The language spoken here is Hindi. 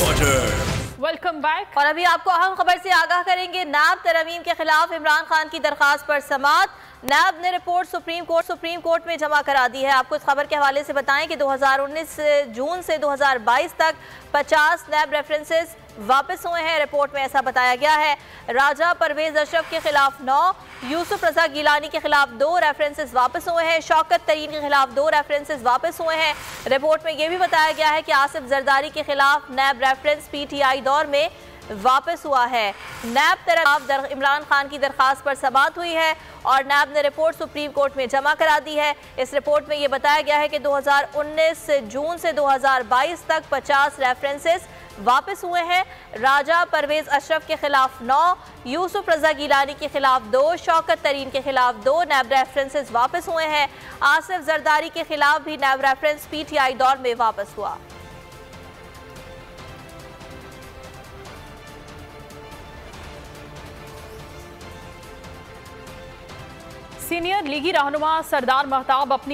Welcome back. और अभी आपको अहम खबर से आगाह करेंगे। नैब तरमीम के खिलाफ इमरान खान की दरखास्त पर समाअत। नैब ने रिपोर्ट सुप्रीम कोर्ट में जमा करा दी है। आपको इस खबर के हवाले से बताएं कि 2019 जून से 2022 तक 50 नैब रेफरेंसेस वापस हुए हैं। रिपोर्ट में ऐसा बताया गया है। राजा परवेज अशरफ के खिलाफ 9, यूसुफ रजा गिलानी के खिलाफ 2 रेफरेंसेस वापस हुए हैं। शौकत तरीन के खिलाफ 2 रेफरेंसेस वापस हुए हैं। रिपोर्ट में यह भी बताया गया है कि आसिफ जरदारी के खिलाफ नैब रेफरेंस PTI दौर में वापस हुआ है। नैब तरफ इमरान खान की दरखास्त पर समाअत हुई है और नैब ने रिपोर्ट सुप्रीम कोर्ट में जमा करा दी है। इस रिपोर्ट में यह बताया गया है कि 2019 जून से 2022 तक 50 रेफरेंसेस वापस हुए हैं। राजा परवेज अशरफ के खिलाफ 9, यूसुफ रजा गिलानी के खिलाफ 2, शौकत तरीन के खिलाफ 2 नैब रेफरेंसेस वापस हुए हैं। आसिफ जरदारी के खिलाफ भी नैब रेफरेंस PTI दौर में वापस हुआ। सीनियर लीगी रहनुमा सरदार महताब अपनी